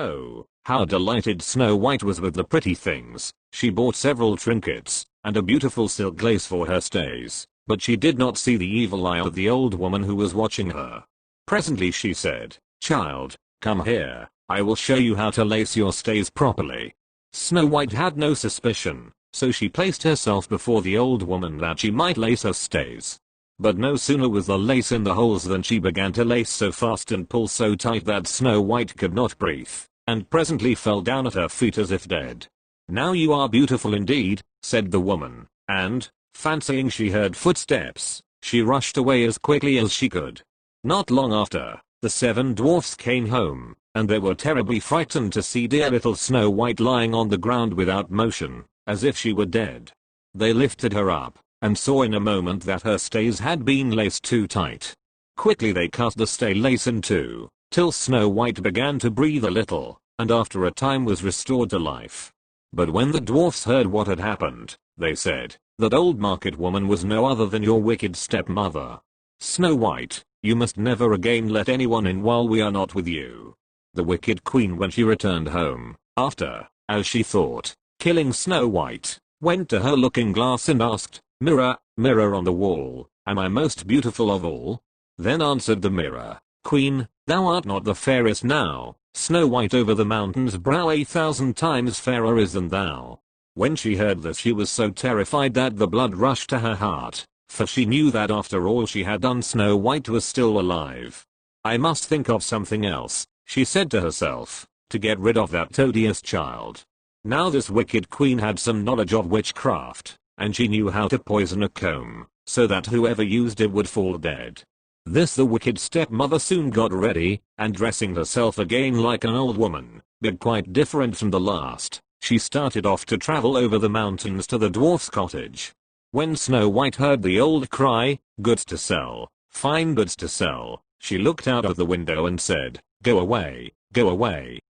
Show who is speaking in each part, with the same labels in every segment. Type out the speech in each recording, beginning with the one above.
Speaker 1: Oh, how delighted Snow White was with the pretty things. She bought several trinkets and a beautiful silk lace for her stays, but she did not see the evil eye of the old woman who was watching her. Presently she said, "Child, come here, I will show you how to lace your stays properly." Snow White had no suspicion, so she placed herself before the old woman that she might lace her stays. But no sooner was the lace in the holes than she began to lace so fast and pull so tight that Snow White could not breathe, and presently fell down at her feet as if dead. "Now you are beautiful indeed," said the woman, and, fancying she heard footsteps, she rushed away as quickly as she could. Not long after, the 7 dwarfs came home, and they were terribly frightened to see dear little Snow White lying on the ground without motion, as if she were dead. They lifted her up, and saw in a moment that her stays had been laced too tight. Quickly they cut the stay lace in two, till Snow White began to breathe a little, and after a time was restored to life. But when the dwarfs heard what had happened, they said, "That old market woman was no other than your wicked stepmother. Snow White, you must never again let anyone in while we are not with you." The wicked queen, when she returned home, after, as she thought, killing Snow White, went to her looking glass and asked, "Mirror, mirror on the wall, am I most beautiful of all?" Then answered the mirror, "Queen, thou art not the fairest now, Snow White over the mountain's brow 1,000 times fairer is than thou." When she heard this she was so terrified that the blood rushed to her heart, for she knew that after all she had done Snow White was still alive. "I must think of something else," she said to herself, "to get rid of that odious child." Now this wicked queen had some knowledge of witchcraft, and she knew how to poison a comb, so that whoever used it would fall dead. This the wicked stepmother soon got ready, and dressing herself again like an old woman, but quite different from the last, she started off to travel over the mountains to the dwarf's cottage. When Snow White heard the old cry, "Goods to sell, fine goods to sell," she looked out of the window and said, go away,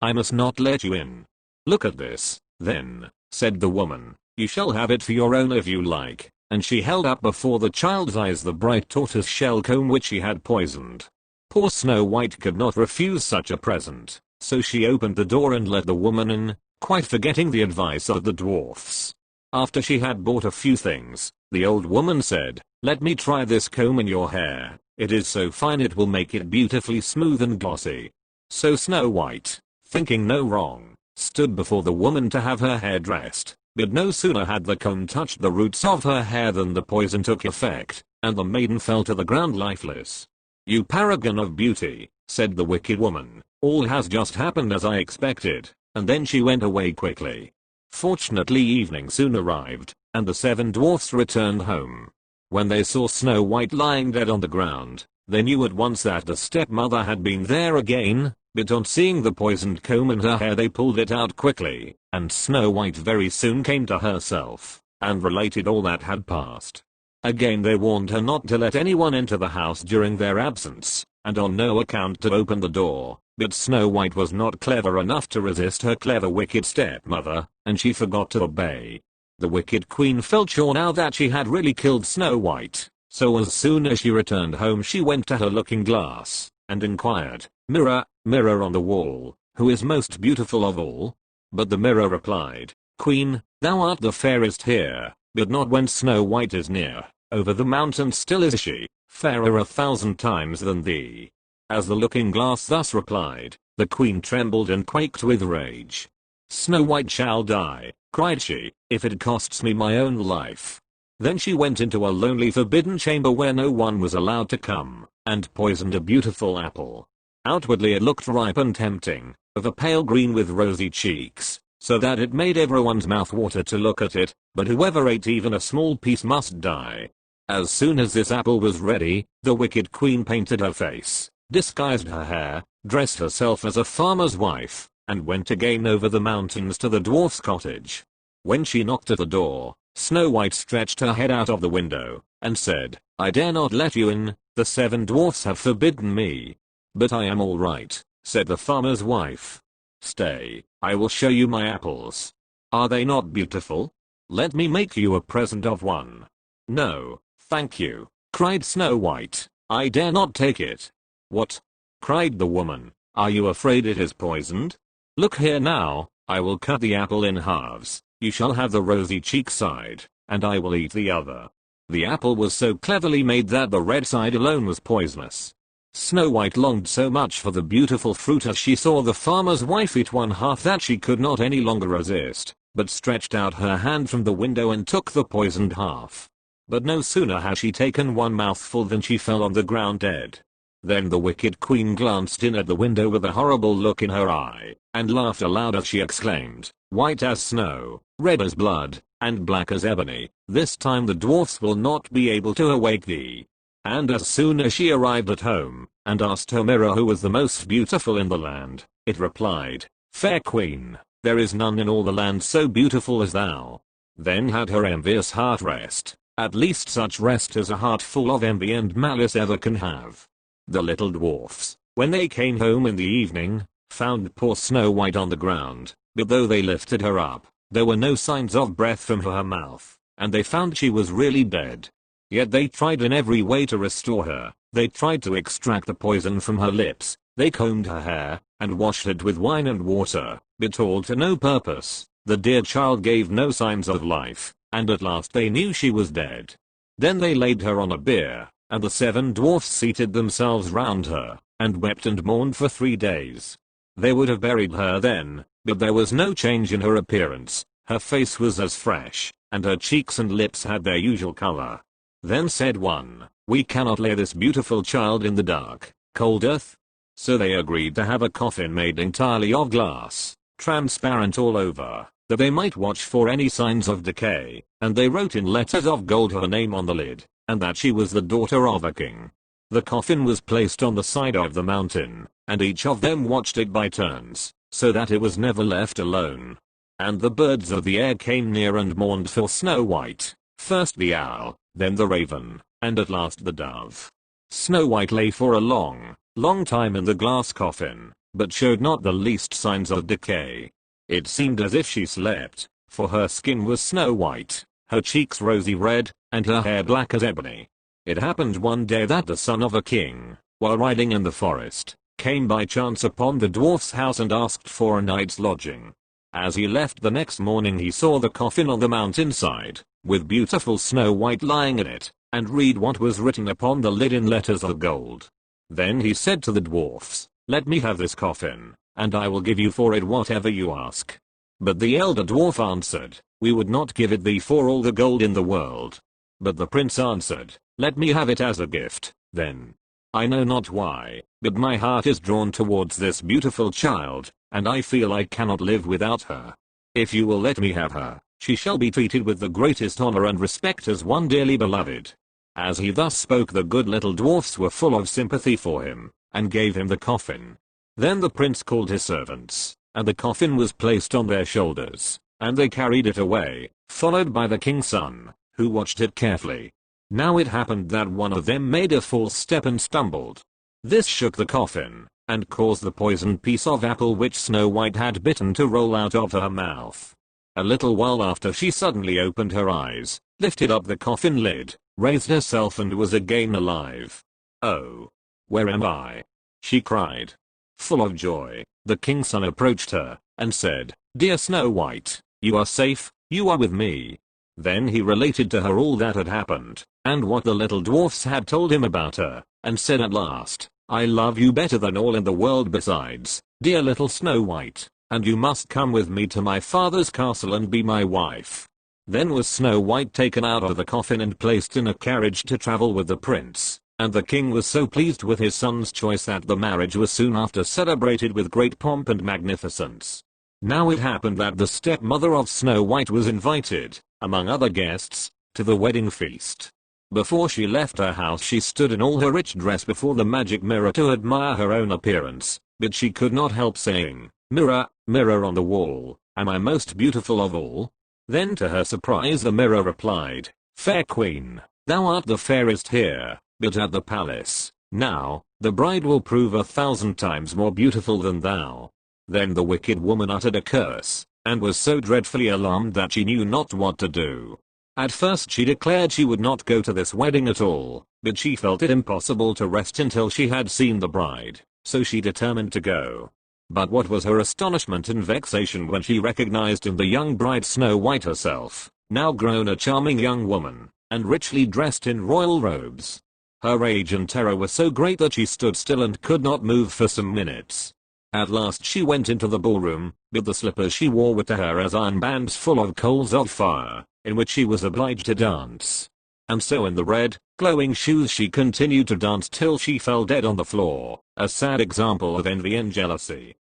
Speaker 1: I must not let you in." "Look at this, then," said the woman. "You shall have it for your own if you like," and she held up before the child's eyes the bright tortoise shell comb which she had poisoned. Poor Snow White could not refuse such a present, so she opened the door and let the woman in, quite forgetting the advice of the dwarfs. After she had bought a few things, the old woman said, "Let me try this comb in your hair, it is so fine it will make it beautifully smooth and glossy." So Snow White, thinking no wrong, stood before the woman to have her hair dressed. But no sooner had the comb touched the roots of her hair than the poison took effect, and the maiden fell to the ground lifeless. "You paragon of beauty," said the wicked woman, "all has just happened as I expected," and then she went away quickly. Fortunately evening soon arrived, and the 7 dwarfs returned home. When they saw Snow White lying dead on the ground, they knew at once that the stepmother had been there again, but on seeing the poisoned comb in her hair they pulled it out quickly, and Snow White very soon came to herself, and related all that had passed. Again they warned her not to let anyone into the house during their absence, and on no account to open the door, but Snow White was not clever enough to resist her clever wicked stepmother, and she forgot to obey. The wicked queen felt sure now that she had really killed Snow White, so as soon as she returned home she went to her looking glass, and inquired, "Mirror, mirror on the wall, who is most beautiful of all?" But the mirror replied, "Queen, thou art the fairest here, but not when Snow White is near, over the mountain still is she, fairer 1,000 times than thee." As the looking glass thus replied, the queen trembled and quaked with rage. "Snow White shall die," cried she, "if it costs me my own life." Then she went into a lonely forbidden chamber where no one was allowed to come, and poisoned a beautiful apple. Outwardly it looked ripe and tempting, of a pale green with rosy cheeks, so that it made everyone's mouth water to look at it, but whoever ate even a small piece must die. As soon as this apple was ready, the wicked queen painted her face, disguised her hair, dressed herself as a farmer's wife, and went again over the mountains to the dwarf's cottage. When she knocked at the door, Snow White stretched her head out of the window, and said, "I dare not let you in, the 7 dwarfs have forbidden me." "But I am all right," said the farmer's wife. "Stay, I will show you my apples. Are they not beautiful? Let me make you a present of one." "No, thank you," cried Snow White, "I dare not take it." "What?" cried the woman, "are you afraid it is poisoned? "Look here now, I will cut the apple in halves. You shall have the rosy cheek side, and I will eat the other." The apple was so cleverly made that the red side alone was poisonous. Snow White longed so much for the beautiful fruit as she saw the farmer's wife eat one half that she could not any longer resist, but stretched out her hand from the window and took the poisoned half. But no sooner had she taken one mouthful than she fell on the ground dead. Then the wicked queen glanced in at the window with a horrible look in her eye, and laughed aloud as she exclaimed, "White as snow, red as blood, and black as ebony, this time the dwarfs will not be able to awake thee." And as soon as she arrived at home, and asked her mirror who was the most beautiful in the land, it replied, "Fair queen, there is none in all the land so beautiful as thou." Then had her envious heart rest, at least such rest as a heart full of envy and malice ever can have. The little dwarfs, when they came home in the evening, found poor Snow White on the ground, but though they lifted her up, there were no signs of breath from her mouth, and they found she was really dead. Yet they tried in every way to restore her. They tried to extract the poison from her lips, they combed her hair, and washed it with wine and water, but all to no purpose. The dear child gave no signs of life, and at last they knew she was dead. Then they laid her on a bier, and the 7 dwarfs seated themselves round her, and wept and mourned for 3 days. They would have buried her then, but there was no change in her appearance. Her face was as fresh, and her cheeks and lips had their usual color. Then said one, "We cannot lay this beautiful child in the dark, cold earth." So they agreed to have a coffin made entirely of glass, transparent all over, that they might watch for any signs of decay, and they wrote in letters of gold her name on the lid, and that she was the daughter of a king. The coffin was placed on the side of the mountain, and each of them watched it by turns, so that it was never left alone. And the birds of the air came near and mourned for Snow White, first the owl, then the raven, and at last the dove. Snow White lay for a long, long time in the glass coffin, but showed not the least signs of decay. It seemed as if she slept, for her skin was snow white, her cheeks rosy red, and her hair black as ebony. It happened one day that the son of a king, while riding in the forest, came by chance upon the dwarf's house and asked for a night's lodging. As he left the next morning he saw the coffin on the mountainside, with beautiful Snow White lying in it, and read what was written upon the lid in letters of gold. Then he said to the dwarfs, "Let me have this coffin, and I will give you for it whatever you ask." But the elder dwarf answered, "We would not give it thee for all the gold in the world." But the prince answered, "Let me have it as a gift, then. I know not why, but my heart is drawn towards this beautiful child, and I feel I cannot live without her. If you will let me have her, she shall be treated with the greatest honor and respect as one dearly beloved." As he thus spoke the good little dwarfs were full of sympathy for him, and gave him the coffin. Then the prince called his servants, and the coffin was placed on their shoulders, and they carried it away, followed by the king's son, who watched it carefully. Now it happened that one of them made a false step and stumbled. This shook the coffin, and caused the poisoned piece of apple which Snow White had bitten to roll out of her mouth. A little while after she suddenly opened her eyes, lifted up the coffin lid, raised herself and was again alive. "Oh! Where am I?" she cried. Full of joy, the king's son approached her, and said, "Dear Snow White, you are safe, you are with me." Then he related to her all that had happened, and what the little dwarfs had told him about her, and said at last, "I love you better than all in the world besides, dear little Snow White, and you must come with me to my father's castle and be my wife." Then was Snow White taken out of the coffin and placed in a carriage to travel with the prince, and the king was so pleased with his son's choice that the marriage was soon after celebrated with great pomp and magnificence. Now it happened that the stepmother of Snow White was invited, among other guests, to the wedding feast. Before she left her house she stood in all her rich dress before the magic mirror to admire her own appearance, but she could not help saying, "Mirror, mirror on the wall, am I most beautiful of all?" Then to her surprise the mirror replied, "Fair queen, thou art the fairest here, but at the palace, now, the bride will prove 1,000 times more beautiful than thou." Then the wicked woman uttered a curse, and was so dreadfully alarmed that she knew not what to do. At first she declared she would not go to this wedding at all, but she felt it impossible to rest until she had seen the bride, so she determined to go. But what was her astonishment and vexation when she recognized in the young bride Snow White herself, now grown a charming young woman, and richly dressed in royal robes. Her rage and terror were so great that she stood still and could not move for some minutes. At last she went into the ballroom, but the slippers she wore were to her as iron bands full of coals of fire, in which she was obliged to dance. And so in the red, glowing shoes she continued to dance till she fell dead on the floor, a sad example of envy and jealousy.